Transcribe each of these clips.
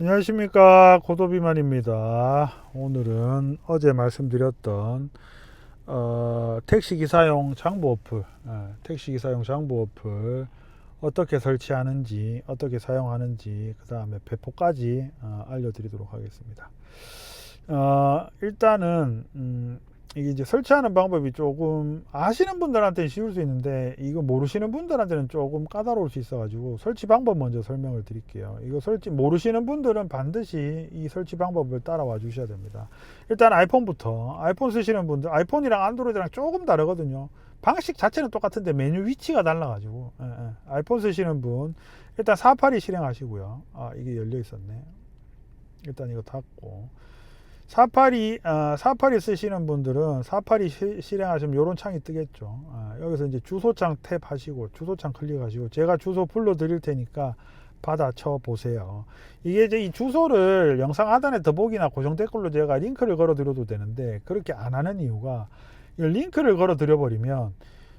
안녕하십니까, 고도비만입니다. 오늘은 어제 말씀드렸던 택시기사용 장부 어플, 택시기사용 장부 어플 어떻게 설치하는지, 어떻게 사용하는지, 그 다음에 배포까지 알려드리도록 하겠습니다. 일단은 이게 이제 설치하는 방법이 조금 아시는 분들한테는 쉬울 수 있는데, 이거 모르시는 분들한테는 조금 까다로울 수 있어 가지고 설치 방법 먼저 설명을 드릴게요. 이거 설치 모르시는 분들은 반드시 이 설치 방법을 따라와 주셔야 됩니다. 일단 아이폰부터, 아이폰 쓰시는 분들, 아이폰이랑 안드로이드랑 조금 다르거든요. 방식 자체는 똑같은데 메뉴 위치가 달라 가지고, 아이폰 쓰시는 분 일단 사파리 실행하시고요. 이게 열려 있었네. 일단 이거 닫고, 사파리 쓰시는 분들은 사파리 실행하시면 이런 창이 뜨겠죠. 여기서 이제 주소창 탭 하시고, 주소창 클릭하시고, 제가 주소 불러 드릴 테니까 받아 쳐 보세요. 이게 이제 이 주소를 영상 하단에 더보기나 고정 댓글로 제가 링크를 걸어 드려도 되는데, 그렇게 안 하는 이유가, 이 링크를 걸어 드려 버리면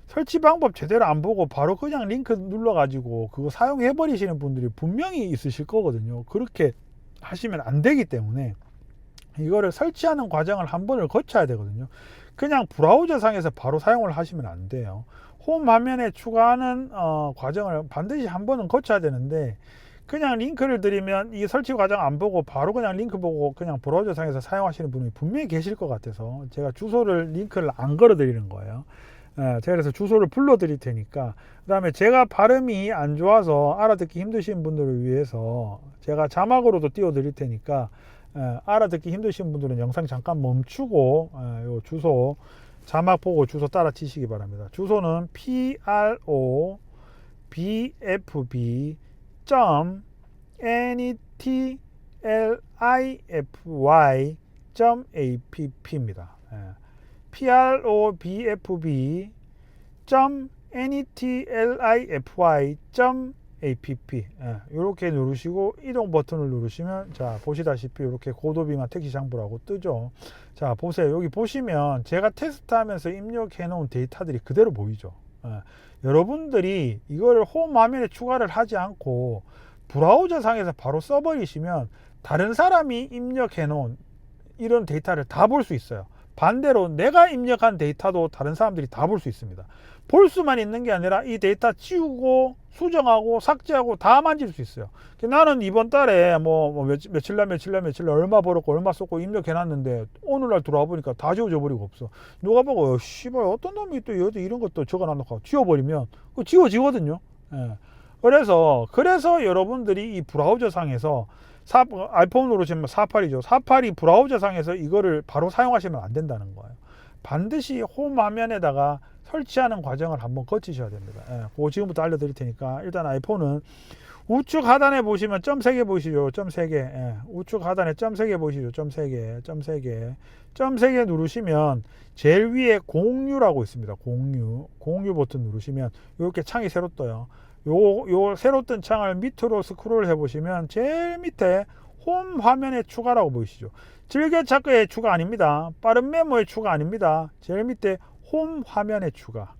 설치 방법 제대로 안 보고 바로 그냥 링크 눌러 가지고 그거 사용해 버리시는 분들이 분명히 있으실 거거든요. 그렇게 하시면 안 되기 때문에 이거를 설치하는 과정을 한 번을 거쳐야 되거든요. 그냥 브라우저 상에서 바로 사용을 하시면 안 돼요. 홈 화면에 추가하는 과정을 반드시 한 번은 거쳐야 되는데, 그냥 링크를 드리면 이 설치 과정 안 보고 바로 그냥 링크 보고 그냥 브라우저 상에서 사용하시는 분이 분명히 계실 것 같아서 제가 주소를 링크를 안 걸어 드리는 거예요. 제가 그래서 주소를 불러 드릴 테니까, 그 다음에 제가 발음이 안 좋아서 알아듣기 힘드신 분들을 위해서 제가 자막으로도 띄워 드릴 테니까, 알아듣기 힘드신 분들은 영상 잠깐 멈추고 요 주소 자막 보고 주소 따라 치시기 바랍니다. 주소는 probfb.netlify.app입니다. probfb.netlify.app 이렇게 누르시고 이동 버튼을 누르시면, 자 보시다시피 이렇게 고도비만 택시 장부라고 뜨죠. 자 보세요. 여기 보시면 제가 테스트하면서 입력해 놓은 데이터들이 그대로 보이죠. 여러분들이 이거를 홈 화면에 추가를 하지 않고 브라우저 상에서 바로 써버리시면 다른 사람이 입력해 놓은 이런 데이터를 다 볼 수 있어요. 반대로 내가 입력한 데이터도 다른 사람들이 다 볼 수 있습니다. 볼 수만 있는 게 아니라 이 데이터 치우고 수정하고 삭제하고 다 만질 수 있어요. 나는 이번 달에 며칠 날 얼마 벌었고 얼마 썼고 입력해 놨는데 오늘날 들어와 보니까 다 지워져 버리고 없어. 누가 보고 씨발 어떤 놈이 또 여기 이런 것도 적어 놨노 지워버리면 그 지워지거든요. 그래서 여러분들이 이 브라우저 상에서 아이폰으로 지금 사파리죠. 사파리 브라우저 상에서 이거를 바로 사용하시면 안 된다는 거예요. 반드시 홈 화면에다가 설치하는 과정을 한번 거치셔야 됩니다. 그거 지금부터 알려드릴 테니까, 일단 아이폰은 우측 하단에 보시면 점 3개 보이시죠? 점 3개. 우측 하단에 점 3개 보이시죠? 점 3개. 점 3개 누르시면 제일 위에 공유라고 있습니다. 공유 버튼 누르시면 이렇게 창이 새로 떠요. 요 새로 뜬 창을 밑으로 스크롤 해 보시면 제일 밑에 홈 화면에 추가라고 보이시죠? 즐겨찾기의 추가 아닙니다. 빠른 메모의 추가 아닙니다. 제일 밑에 홈 화면에 추가.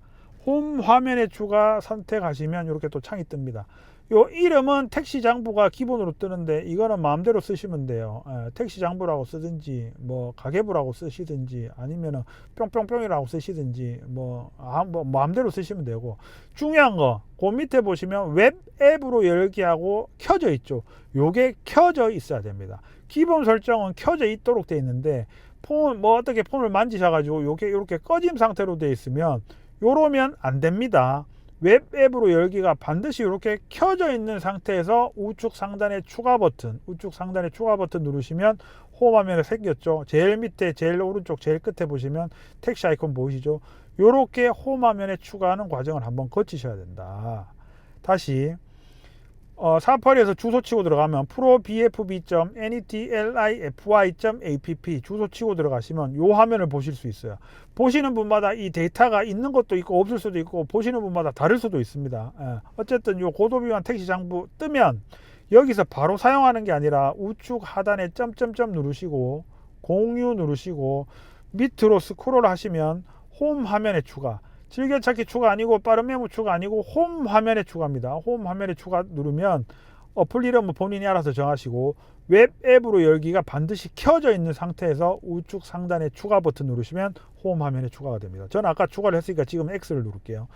홈 화면에 추가 선택하시면 이렇게 또 창이 뜹니다. 요 이름은 택시 장부가 기본으로 뜨는데 이거는 마음대로 쓰시면 돼요. 택시 장부라고 쓰든지 가계부라고 쓰시든지 아니면은 뿅뿅뿅이라고 쓰시든지 마음대로 쓰시면 되고, 중요한 거 그 밑에 보시면 웹 앱으로 열기 하고 켜져 있죠. 요게 켜져 있어야 됩니다. 기본 설정은 켜져 있도록 되어 있는데 어떻게 폰을 만지셔가지고 요게 이렇게 꺼짐 상태로 되어 있으면 요러면 안 됩니다. 웹 앱으로 열기가 반드시 이렇게 켜져 있는 상태에서 우측 상단의 추가 버튼 누르시면 홈 화면에 생겼죠. 제일 밑에 제일 오른쪽 제일 끝에 보시면 택시 아이콘 보이시죠? 이렇게 홈 화면에 추가하는 과정을 한번 거치셔야 된다. 다시 사파리에서 주소 치고 들어가면 probfb.netlify.app 주소 치고 들어가시면 이 화면을 보실 수 있어요. 보시는 분마다 이 데이터가 있는 것도 있고 없을 수도 있고 보시는 분마다 다를 수도 있습니다. 어쨌든 이 고도비만 택시 장부 뜨면 여기서 바로 사용하는 게 아니라 우측 하단에 점점점 누르시고 공유 누르시고 밑으로 스크롤 하시면 홈 화면에 추가, 즐겨찾기 추가 아니고 빠른 메모 추가 아니고 홈 화면에 추가입니다. 홈 화면에 추가 누르면 어플 이름은 본인이 알아서 정하시고 웹 앱으로 열기가 반드시 켜져 있는 상태에서 우측 상단에 추가 버튼 누르시면 홈 화면에 추가가 됩니다. 저는 아까 추가를 했으니까 지금 X를 누를게요.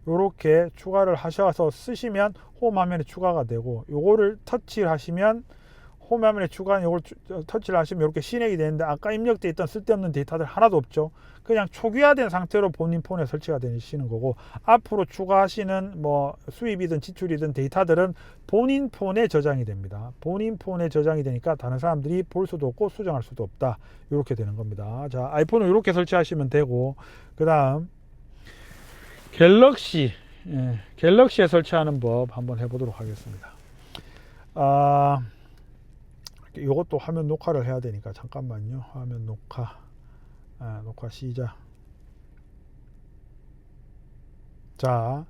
요렇게 추가를 하셔서 쓰시면 홈 화면에 추가가 되고, 요거를 터치를 하시면 홈 화면에 추가한 요걸 터치를 하시면 이렇게 실행이 되는데, 아까 입력되어 있던 쓸데없는 데이터들 하나도 없죠. 그냥 초기화된 상태로 본인 폰에 설치가 되시는 거고, 앞으로 추가하시는 뭐 수입이든 지출이든 데이터들은 본인 폰에 저장이 됩니다. 본인 폰에 저장이 되니까 다른 사람들이 볼 수도 없고 수정할 수도 없다. 이렇게 되는 겁니다. 자, 아이폰을 이렇게 설치하시면 되고, 그 다음 갤럭시, 갤럭시에 설치하는 법 한번 해보도록 하겠습니다. 이것도 화면 녹화를 해야 되니까 잠깐만요. 화면 녹화, 녹화 시작. 자,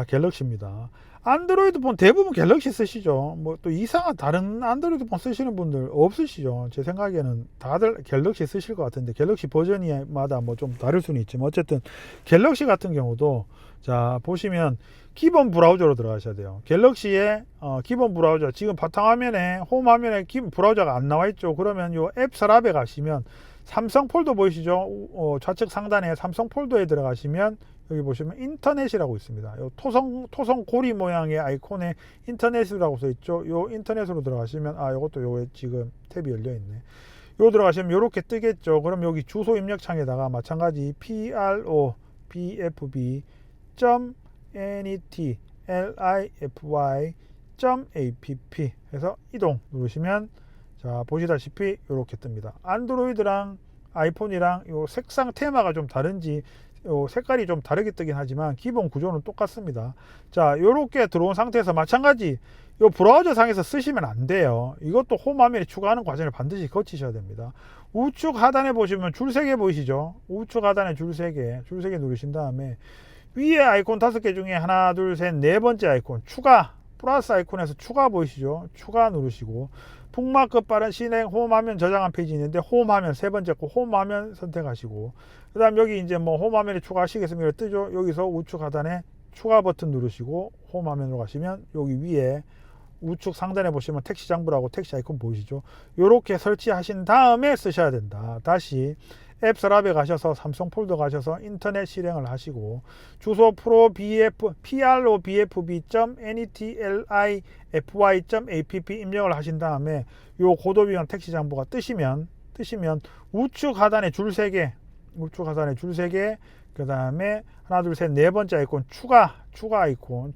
갤럭시입니다. 안드로이드 폰 대부분 갤럭시 쓰시죠. 뭐 또 이상한 다른 안드로이드 폰 쓰시는 분들 없으시죠. 제 생각에는 다들 갤럭시 쓰실 것 같은데, 갤럭시 버전마다 뭐 좀 다를 수는 있지만 어쨌든 갤럭시 같은 경우도, 자 보시면 기본 브라우저로 들어가셔야 돼요. 갤럭시의 기본 브라우저, 지금 바탕화면에 홈 화면에 기본 브라우저가 안 나와 있죠. 그러면 요 앱 서랍에 가시면 삼성 폴더 보이시죠? 좌측 상단에 삼성 폴더에 들어가시면 여기 보시면 인터넷이라고 있습니다. 요 토성 고리 모양의 아이콘에 인터넷이라고 써 있죠. 요 인터넷으로 들어가시면, 요것도 요게 지금 탭이 열려 있네. 요 들어가시면 요렇게 뜨겠죠. 그럼 여기 주소 입력창에다가 마찬가지 profb.net.lify.app 해서 이동 누르시면, 자 보시다시피 이렇게 뜹니다. 안드로이드랑 아이폰이랑 요 색상 테마가 좀 다른지 요 색깔이 좀 다르게 뜨긴 하지만 기본 구조는 똑같습니다. 자, 요렇게 들어온 상태에서 마찬가지 요 브라우저 상에서 쓰시면 안 돼요. 이것도 홈 화면에 추가하는 과정을 반드시 거치셔야 됩니다. 우측 하단에 보시면 줄 3개 보이시죠? 우측 하단에 줄 3개 누르신 다음에 위에 아이콘 5개 중에 하나, 둘, 셋, 네 번째 아이콘 추가, 플러스 아이콘에서 추가 보이시죠? 추가 누르시고, 북마크 빠른 실행 홈 화면 저장한 페이지 있는데 홈 화면 세 번째 거 홈 화면 선택하시고, 그 다음 여기 이제 뭐 홈 화면에 추가하시겠습니까? 뜨죠? 여기서 우측 하단에 추가 버튼 누르시고 홈 화면으로 가시면 여기 위에 우측 상단에 보시면 택시 장부라고 택시 아이콘 보이시죠? 요렇게 설치하신 다음에 쓰셔야 된다. 다시 앱 서랍에 가셔서 삼성 폴더 가셔서 인터넷 실행을 하시고, 주소 profb.netlify.app 입력을 하신 다음에 요 고도비만 택시 장부가 뜨시면 우측 하단에 줄 3개, 그 다음에 하나 둘 셋 네 번째 아이콘 추가 아이콘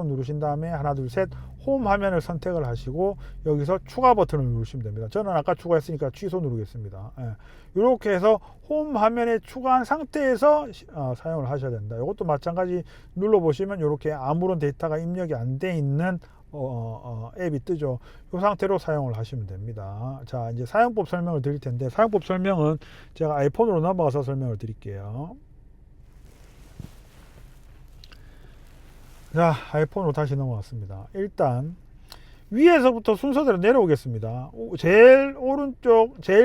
누르신 다음에 하나 둘 셋 홈 화면을 선택을 하시고 여기서 추가 버튼을 누르시면 됩니다. 저는 아까 추가했으니까 취소 누르겠습니다. 이렇게 해서 홈 화면에 추가한 상태에서 사용을 하셔야 된다. 이것도 마찬가지 눌러보시면 이렇게 아무런 데이터가 입력이 안 돼 있는 앱이 뜨죠. 이 상태로 사용을 하시면 됩니다. 자, 이제 사용법 설명을 드릴 텐데, 사용법 설명은 제가 아이폰으로 넘어가서 설명을 드릴게요. 자, 아이폰으로 다시 넘어왔습니다. 일단 위에서부터 순서대로 내려오겠습니다. 제일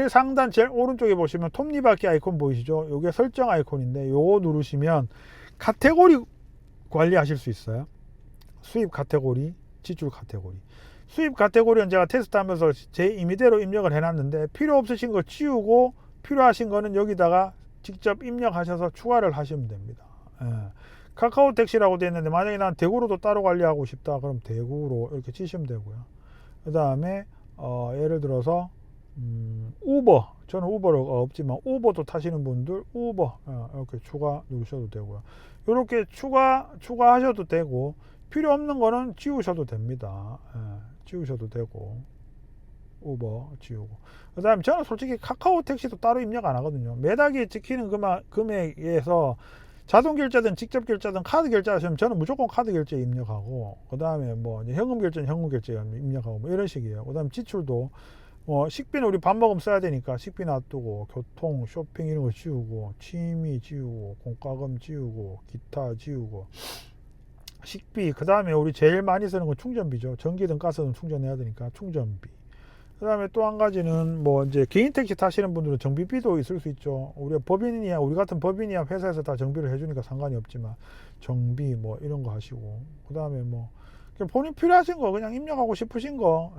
상단 제일 오른쪽에 보시면 톱니바퀴 아이콘 보이시죠? 이게 설정 아이콘인데 요거 누르시면 카테고리 관리하실 수 있어요. 수입 카테고리, 지출 카테고리. 수입 카테고리는 제가 테스트하면서 제 임의대로 입력을 해놨는데, 필요 없으신 거 지우고 필요하신 거는 여기다가 직접 입력하셔서 추가를 하시면 됩니다. 카카오 택시라고 되어 있는데, 만약에 난 대구로도 따로 관리하고 싶다 그럼 대구로 이렇게 치시면 되고요. 그 다음에 예를 들어서 우버, 저는 우버가 없지만 우버도 타시는 분들 우버 이렇게 추가 누르셔도 되고요. 이렇게 추가하셔도 되고, 필요 없는 거는 지우셔도 됩니다. 지우셔도 되고, 우버 지우고. 그 다음에 저는 솔직히 카카오 택시도 따로 입력 안 하거든요. 매달기에 찍히는 금액에서 자동 결제든 직접 결제든 카드 결제 하시면 저는 무조건 카드 결제 입력하고, 그 다음에 뭐 현금 결제는 현금 결제 입력하고 뭐 이런 식이에요. 그 다음에 지출도 식비는 우리 밥 먹으면 써야 되니까 식비 놔두고, 교통, 쇼핑 이런 거 지우고, 취미 지우고, 공과금 지우고, 기타 지우고, 식비. 그 다음에 우리 제일 많이 쓰는 건 충전비죠. 전기든 가스든 충전해야 되니까 충전비. 그 다음에 또 한 가지는 뭐 이제 개인 택시 타시는 분들은 정비비도 있을 수 있죠. 우리 같은 법인이야 회사에서 다 정비를 해주니까 상관이 없지만 정비 뭐 이런 거 하시고, 그 다음에 뭐 본인 필요하신 거 그냥 입력하고 싶으신 거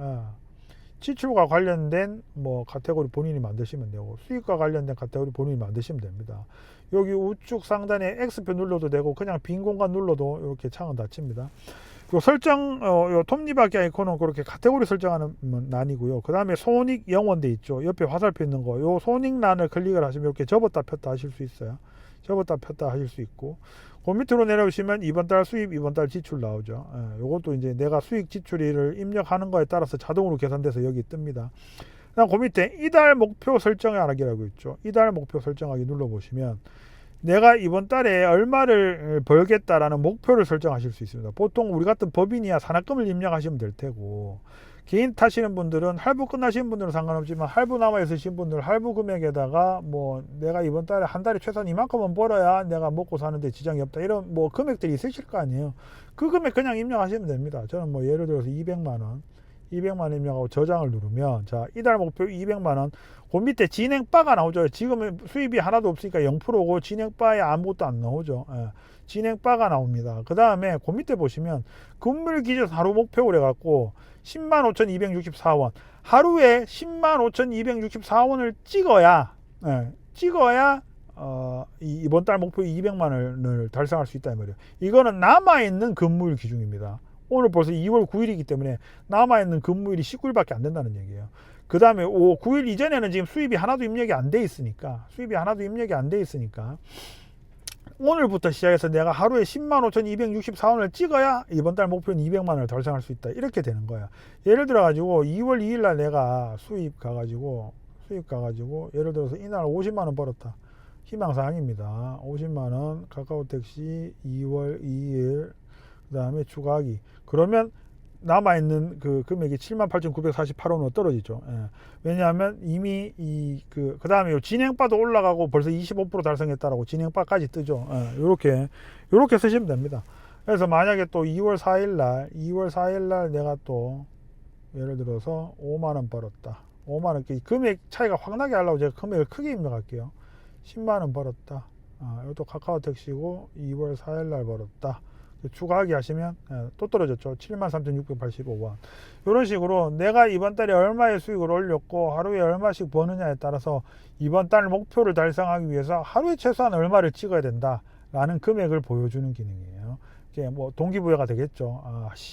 지출과 관련된 뭐 카테고리 본인이 만드시면 되고 수익과 관련된 카테고리 본인이 만드시면 됩니다. 여기 우측 상단에 X표 눌러도 되고 그냥 빈 공간 눌러도 이렇게 창은 닫힙니다. 요 설정 요 톱니바퀴 아이콘은 그렇게 카테고리 설정하는 란이고요. 그 다음에 손익 영원돼 있죠. 옆에 화살표 있는 거 요 손익란을 클릭을 하시면 이렇게 접었다 폈다 하실 수 있어요. 접었다 폈다 하실 수 있고 그 밑으로 내려오시면 이번 달 수입 이번 달 지출 나오죠. 요것도 이제 내가 수익 지출을 입력하는 거에 따라서 자동으로 계산돼서 여기 뜹니다. 그다음 그 밑에 이달 목표 설정하기라고 있죠. 이달 목표 설정하기 눌러보시면 내가 이번 달에 얼마를 벌겠다라는 목표를 설정하실 수 있습니다. 보통 우리 같은 법인이야 산학금을 입력하시면 될 테고 개인 타시는 분들은 할부 끝나신 분들은 상관없지만 할부 남아 있으신 분들 할부 금액에다가 뭐 내가 이번 달에 한 달에 최소한 이만큼은 벌어야 내가 먹고 사는데 지장이 없다 이런 뭐 금액들이 있으실 거 아니에요. 그 금액 그냥 입력하시면 됩니다. 저는 뭐 예를 들어서 200만원 입력하고 저장을 누르면 자 이달 목표 200만원 그 밑에 진행바가 나오죠. 지금은 수입이 하나도 없으니까 0%고 진행바에 아무것도 안 나오죠. 진행바가 나옵니다. 그 다음에 그 밑에 보시면 금물 기준 하루 목표를 해갖고 105,264원 하루에 105,264원을 찍어야 이번 달 목표 200만원을 달성할 수 있다 이 말이에요. 이거는 남아있는 근무일 기준입니다. 오늘 벌써 2월 9일이기 때문에 남아있는 근무일이 19일밖에 안 된다는 얘기예요. 그 다음에 9일 이전에는 지금 수입이 하나도 입력이 안 돼 있으니까 오늘부터 시작해서 내가 하루에 105,264원을 찍어야 이번 달 목표는 200만원을 달성할 수 있다 이렇게 되는 거야. 예를 들어 가지고 2월 2일 날 내가 수입 가가지고 예를 들어서 이날 50만원 벌었다. 희망사항입니다. 50만원 카카오택시 2월 2일 그 다음에 추가하기 그러면 남아있는 그 금액이 78,948원으로 떨어지죠. 왜냐하면 이미 그 다음에 진행바도 올라가고 벌써 25% 달성했다라고 진행바까지 뜨죠. 요렇게 쓰시면 됩니다. 그래서 만약에 또 2월 4일 날 내가 또 예를 들어서 5만원 벌었다. 5만원 금액 차이가 확 나게 하려고 제가 금액을 크게 입력할게요. 10만원 벌었다. 이것도 카카오택시고 2월 4일 날 벌었다. 추가하기 하시면 또 떨어졌죠. 73,685원. 이런 식으로 내가 이번 달에 얼마의 수익을 올렸고 하루에 얼마씩 버느냐에 따라서 이번 달 목표를 달성하기 위해서 하루에 최소한 얼마를 찍어야 된다라는 금액을 보여주는 기능이에요. 이게 뭐 동기부여가 되겠죠.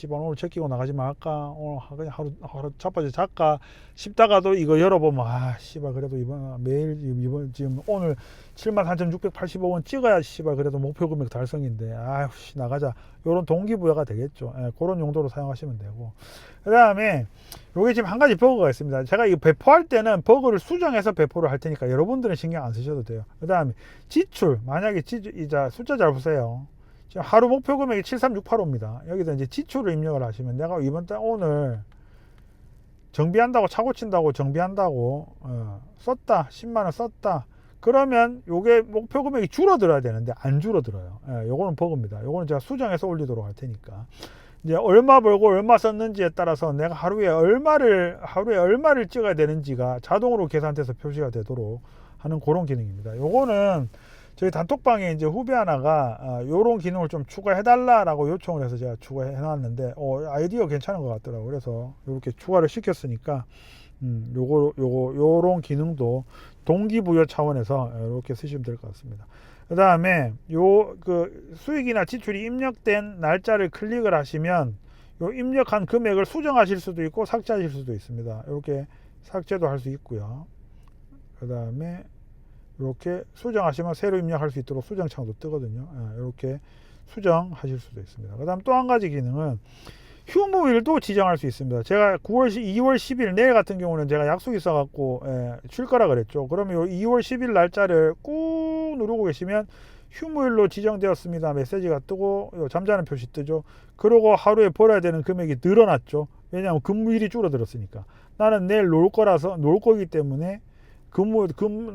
오늘 제끼고 나가지 말까, 오늘 그냥 하루 자빠져 잘까 싶다가도 이거 열어보면 그래도 이번 지금 오늘 73,685원 찍어야 그래도 목표 금액 달성인데 나가자. 요런 동기부여가 되겠죠. 그런 용도로 사용하시면 되고. 그 다음에 요게 지금 한 가지 버그가 있습니다. 제가 이거 배포할 때는 버그를 수정해서 배포를 할 테니까 여러분들은 신경 안 쓰셔도 돼요. 그 다음에 지출, 만약에 숫자 잘 보세요. 지금 하루 목표 금액이 73,685입니다. 여기다 이제 지출을 입력을 하시면 내가 이번 달 오늘 정비한다고 차 고친다고 정비한다고 썼다 10만원 썼다 그러면 요게 목표 금액이 줄어들어야 되는데 안 줄어들어요. 요거는 버그입니다. 요거는 제가 수정해서 올리도록 할 테니까 이제 얼마 벌고 얼마 썼는지에 따라서 내가 하루에 얼마를 찍어야 되는지가 자동으로 계산돼서 표시가 되도록 하는 그런 기능입니다. 요거는 저희 단톡방에 이제 후배 하나가 요런 기능을 좀 추가해 달라라고 요청을 해서 제가 추가해 놨는데 아이디어 괜찮은 것 같더라고요. 그래서 이렇게 추가를 시켰으니까 요런 기능도 동기부여 차원에서 이렇게 쓰시면 될 것 같습니다. 그 다음에 그 수익이나 지출이 입력된 날짜를 클릭을 하시면 요 입력한 금액을 수정하실 수도 있고 삭제하실 수도 있습니다. 이렇게 삭제도 할 수 있고요. 그 다음에 이렇게 수정하시면 새로 입력할 수 있도록 수정창도 뜨거든요. 이렇게 수정하실 수도 있습니다. 그 다음 또 한 가지 기능은 휴무일도 지정할 수 있습니다. 제가 2월 10일 내일 같은 경우는 제가 약속이 있어갖고 쉴 거라 그랬죠. 그러면 2월 10일 날짜를 꾹 누르고 계시면 휴무일로 지정되었습니다 메시지가 뜨고 잠자는 표시 뜨죠. 그러고 하루에 벌어야 되는 금액이 늘어났죠. 왜냐하면 근무일이 줄어들었으니까. 나는 내일 놀 거기 때문에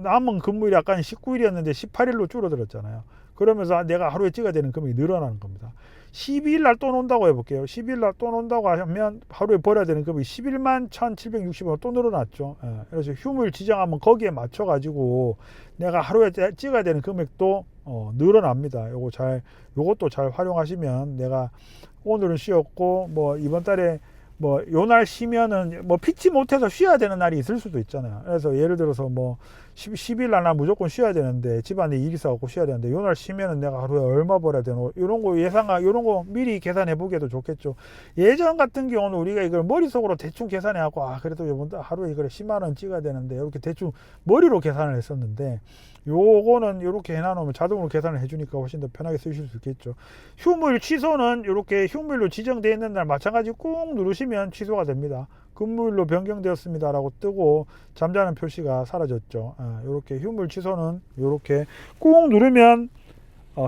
남은 근무일이 아까 19일이었는데 18일로 줄어들었잖아요. 그러면서 내가 하루에 찍어야 되는 금액이 늘어나는 겁니다. 12일 날 또 논다고 해볼게요. 12일 날 또 논다고 하면 하루에 벌어야 되는 금액이 11만 1,760원 또 늘어났죠. 그래서 휴무일 지정하면 거기에 맞춰 가지고 내가 하루에 찍어야 되는 금액도 늘어납니다. 요것도 잘 활용하시면 내가 오늘은 쉬었고 뭐 이번 달에 뭐 요 날 쉬면은 뭐 피치 못해서 쉬어야 되는 날이 있을 수도 있잖아요. 그래서 예를 들어서 뭐 10일 날 나 무조건 쉬어야 되는데 집안에 일 있어갖고 쉬어야 되는데 요 날 쉬면은 내가 하루에 얼마 벌어야 되노, 이런 거 요런 거 미리 계산해 보기도 좋겠죠. 예전 같은 경우는 우리가 이걸 머릿속으로 대충 계산해 갖고 그래도 이번 달 하루에 이걸 10만 원 찍어야 되는데 이렇게 대충 머리로 계산을 했었는데, 요거는 이렇게 해놔놓으면 자동으로 계산을 해주니까 훨씬 더 편하게 쓰실 수 있겠죠. 휴무일 취소는 이렇게 휴무일로 지정되어 있는 날 마찬가지 꾹 누르시면 취소가 됩니다. 근무일로 변경되었습니다 라고 뜨고 잠자는 표시가 사라졌죠. 이렇게 휴무일 취소는 이렇게 꾹 누르면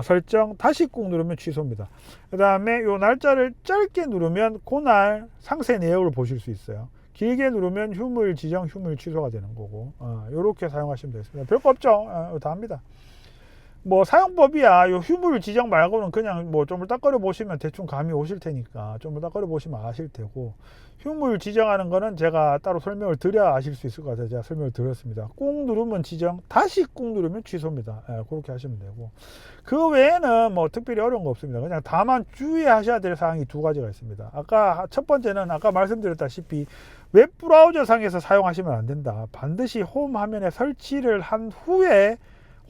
설정, 다시 꾹 누르면 취소입니다. 그 다음에 요 날짜를 짧게 누르면 그날 상세 내역을 보실 수 있어요. 길게 누르면 휴무일 지정, 휴무일 취소가 되는 거고, 이렇게 사용하시면 되겠습니다. 별거 없죠. 다 합니다. 뭐 사용법이야, 요 휴무일 지정 말고는 그냥 뭐 좀 닦아려 보시면 대충 감이 오실 테니까 좀 닦아려 보시면 아실 테고, 휴무일 지정하는 거는 제가 따로 설명을 드려야 아실 수 있을 것 같아요. 제가 설명을 드렸습니다. 꾹 누르면 지정, 다시 꾹 누르면 취소입니다. 그렇게 하시면 되고, 그 외에는 뭐 특별히 어려운 거 없습니다. 그냥 다만 주의하셔야 될 사항이 두 가지가 있습니다. 아까 첫 번째는 아까 말씀드렸다시피 웹 브라우저 상에서 사용하시면 안 된다. 반드시 홈 화면에 설치를 한 후에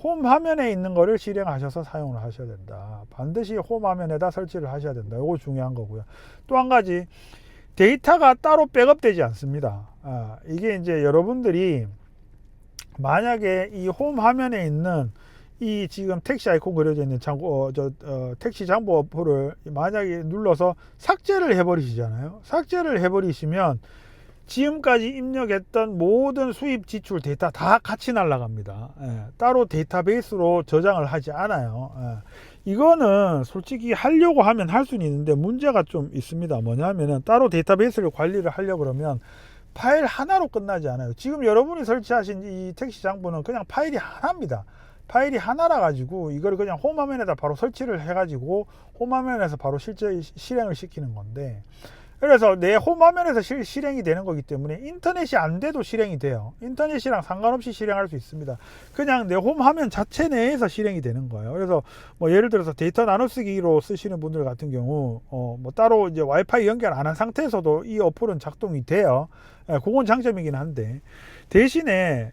홈 화면에 있는 거를 실행하셔서 사용을 하셔야 된다. 반드시 홈 화면에다 설치를 하셔야 된다. 이거 중요한 거고요. 또 한 가지, 데이터가 따로 백업되지 않습니다. 이게 이제 여러분들이 만약에 이 홈 화면에 있는 이 지금 택시 아이콘 그려져 있는 택시 장부 어플을 만약에 눌러서 삭제를 해버리시잖아요. 삭제를 해버리시면 지금까지 입력했던 모든 수입 지출 데이터 다 같이 날아갑니다. 따로 데이터베이스로 저장을 하지 않아요. 이거는 솔직히 하려고 하면 할 수는 있는데 문제가 좀 있습니다. 뭐냐면은 따로 데이터베이스를 관리를 하려고 그러면 파일 하나로 끝나지 않아요. 지금 여러분이 설치하신 이 택시 장부는 그냥 파일이 하나입니다. 파일이 하나라 가지고 이걸 그냥 홈 화면에다 바로 설치를 해 가지고 홈 화면에서 바로 실제 실행을 시키는 건데, 그래서 내 홈 화면에서 실행이 되는 거기 때문에 인터넷이 안 돼도 실행이 돼요. 인터넷이랑 상관없이 실행할 수 있습니다. 그냥 내 홈 화면 자체 내에서 실행이 되는 거예요. 그래서 뭐 예를 들어서 데이터 나눠쓰기로 쓰시는 분들 같은 경우 뭐 따로 이제 와이파이 연결 안 한 상태에서도 이 어플은 작동이 돼요. 그건 장점이긴 한데, 대신에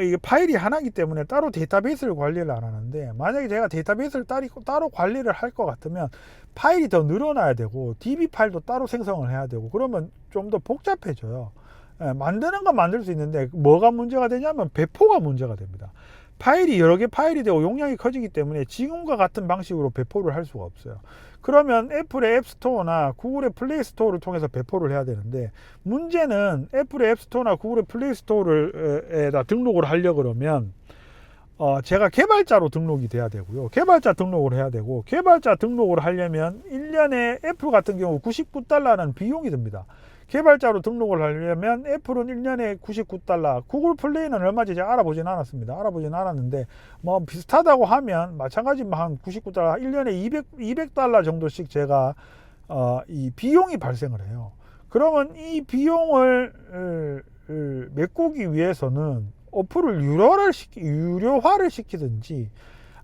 이게 파일이 하나이기 때문에 따로 데이터베이스를 관리를 안 하는데, 만약에 제가 데이터베이스를 따로 관리를 할 것 같으면 파일이 더 늘어나야 되고 DB 파일도 따로 생성을 해야 되고, 그러면 좀 더 복잡해져요. 만드는 건 만들 수 있는데 뭐가 문제가 되냐면 배포가 문제가 됩니다. 파일이 여러 개 파일이 되고 용량이 커지기 때문에 지금과 같은 방식으로 배포를 할 수가 없어요. 그러면 애플의 앱스토어나 구글의 플레이스토어를 통해서 배포를 해야 되는데, 문제는 애플의 앱스토어나 구글의 플레이스토어에다 등록을 하려고 그러면 제가 개발자로 등록이 돼야 되고요. 개발자 등록을 해야 되고, 개발자 등록을 하려면 1년에 애플 같은 경우 $99는 비용이 듭니다. 개발자로 등록을 하려면 애플은 1년에 $99, 구글 플레이는 얼마인지 제가 알아보진 않았습니다. 알아보진 않았는데 뭐 비슷하다고 하면 마찬가지 한 $99, 1년에 $200 정도씩 제가 이 비용이 발생을 해요. 그러면 이 비용을 메꾸기 위해서는 어플을 유료화를 시키든지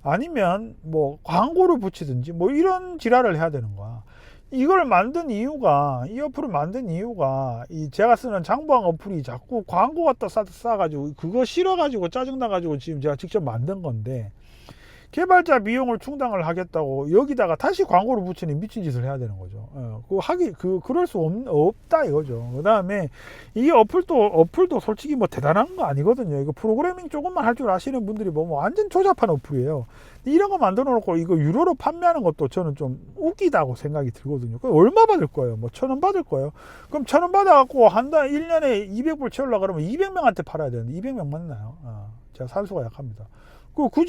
아니면 뭐 광고를 붙이든지 뭐 이런 지랄을 해야 되는 거야. 이걸 만든 이유가, 이 어플을 만든 이유가, 이 제가 쓰는 장부왕 어플이 자꾸 광고 갖다 싸가지고 그거 싫어가지고 짜증나가지고 지금 제가 직접 만든 건데, 개발자 비용을 충당을 하겠다고 여기다가 다시 광고를 붙이는 미친 짓을 해야 되는 거죠. 그럴 수 없다 이거죠. 그 다음에 이 어플도 솔직히 뭐 대단한 거 아니거든요. 이거 프로그래밍 조금만 할 줄 아시는 분들이 뭐 완전 조잡한 어플이에요. 이런 거 만들어 놓고 이거 유료로 판매하는 것도 저는 좀 웃기다고 생각이 들거든요. 그럼 얼마 받을 거예요? 뭐 1,000원 받을 거예요? 그럼 1,000원 받아갖고 한 달 1년에 200불 채우려고 그러면 200명한테 팔아야 되는데 200명 맞나요? 제가 산수가 약합니다. 그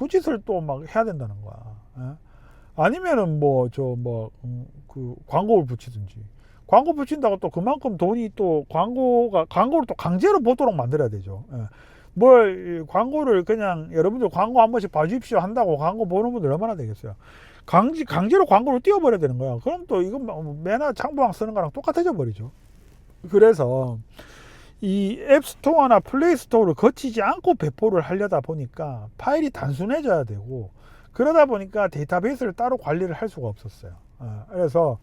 짓을 또 막 해야 된다는 거야. 아니면은 그 광고를 붙이든지. 광고 붙인다고 또 그만큼 돈이 또 광고를 또 강제로 보도록 만들어야 되죠. 광고를 그냥 여러분들 광고 한 번씩 봐주십시오 한다고 광고 보는 분들 얼마나 되겠어요. 강제로 광고를 띄워버려야 되는 거야. 그럼 또 이건 매나 장부왕 쓰는 거랑 똑같아져 버리죠. 그래서 이 앱스토어나 플레이스토어를 거치지 않고 배포를 하려다 보니까 파일이 단순해져야 되고, 그러다 보니까 데이터베이스를 따로 관리를 할 수가 없었어요. 그래서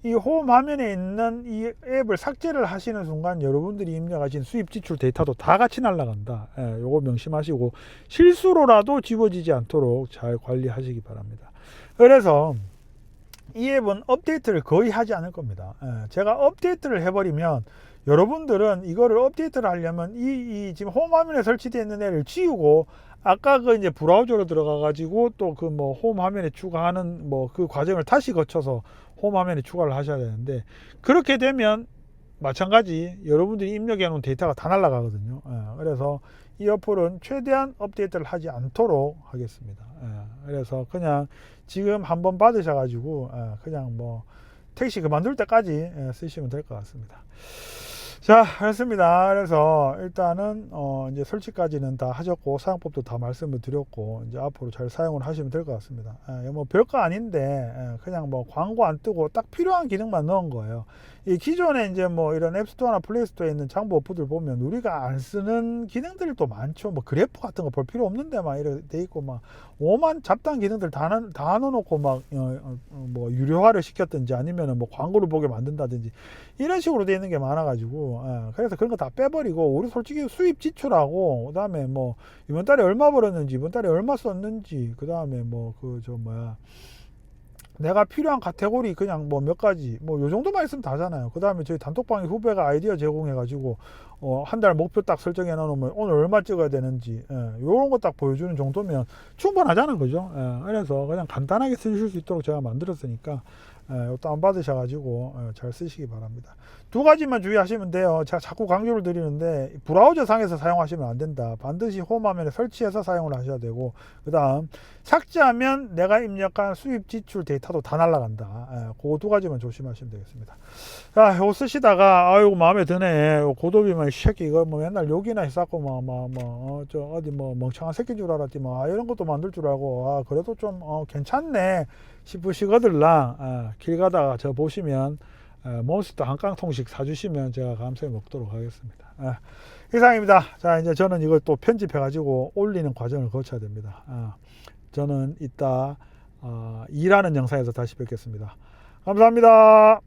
이 홈 화면에 있는 이 앱을 삭제를 하시는 순간 여러분들이 입력하신 수입 지출 데이터도 다 같이 날아간다. 요거 명심하시고 실수로라도 지워지지 않도록 잘 관리하시기 바랍니다. 그래서 이 앱은 업데이트를 거의 하지 않을 겁니다. 제가 업데이트를 해버리면 여러분들은 이거를 업데이트를 하려면 이 지금 홈 화면에 설치되어 있는 애를 지우고 아까 그 이제 브라우저로 들어가 가지고 또 그 뭐 홈 화면에 추가하는 뭐 그 과정을 다시 거쳐서 홈 화면에 추가를 하셔야 되는데, 그렇게 되면 마찬가지 여러분들이 입력해 놓은 데이터가 다 날아가거든요. 그래서 이 어플은 최대한 업데이트를 하지 않도록 하겠습니다. 그래서 그냥 지금 한번 받으셔 가지고 그냥 뭐 택시 그만둘 때까지 쓰시면 될 것 같습니다. 자, 그렇습니다. 그래서 일단은 이제 설치까지는 다 하셨고 사용법도 다 말씀을 드렸고 이제 앞으로 잘 사용을 하시면 될 것 같습니다. 뭐 별거 아닌데 그냥 뭐 광고 안 뜨고 딱 필요한 기능만 넣은 거예요. 이 기존에 이제 뭐 이런 앱스토어나 플레이스토어에 있는 장부 어플들 보면 우리가 안 쓰는 기능들이 또 많죠. 뭐 그래프 같은 거 볼 필요 없는데 막 이렇게 돼 있고 막 오만 잡다한 기능들 다 넣어놓고 막 뭐 유료화를 시켰든지 아니면은 뭐 광고를 보게 만든다든지 이런 식으로 돼 있는 게 많아가지고 그래서 그런 거 다 빼버리고 우리 솔직히 수입 지출하고 그 다음에 뭐 이번 달에 얼마 벌었는지 이번 달에 얼마 썼는지 그 다음에 뭐 그 저 뭐야 내가 필요한 카테고리 그냥 뭐 몇 가지 뭐 요 정도만 있으면 다잖아요. 그 다음에 저희 단톡방에 후배가 아이디어 제공해 가지고 한 달 목표 딱 설정해 놓으면 오늘 얼마 찍어야 되는지 요런 거 딱 보여주는 정도면 충분하자는 거죠. 그래서 그냥 간단하게 쓰실 수 있도록 제가 만들었으니까 다운받으셔 가지고 잘 쓰시기 바랍니다. 두 가지만 주의하시면 돼요. 제가 자꾸 강조를 드리는데 브라우저 상에서 사용하시면 안 된다. 반드시 홈 화면에 설치해서 사용을 하셔야 되고, 그 다음 삭제하면 내가 입력한 수입 지출 데이터도 다 날아간다. 그 두 가지만 조심하시면 되겠습니다. 자, 이거 쓰시다가 아이고 마음에 드네. 고도비만 이 새끼 이거 뭐 맨날 욕이나 했었고 저 어디 뭐 멍청한 새끼인 줄 알았지 뭐 이런 것도 만들 줄 알고 그래도 좀 괜찮네 싶으시거들랑 길 가다가 저 보시면 몬스터 한 깡통씩 사주시면 제가 감사히 먹도록 하겠습니다. 이상입니다. 자, 이제 저는 이걸 또 편집해 가지고 올리는 과정을 거쳐야 됩니다. 저는 이따 일하는 영상에서 다시 뵙겠습니다. 감사합니다.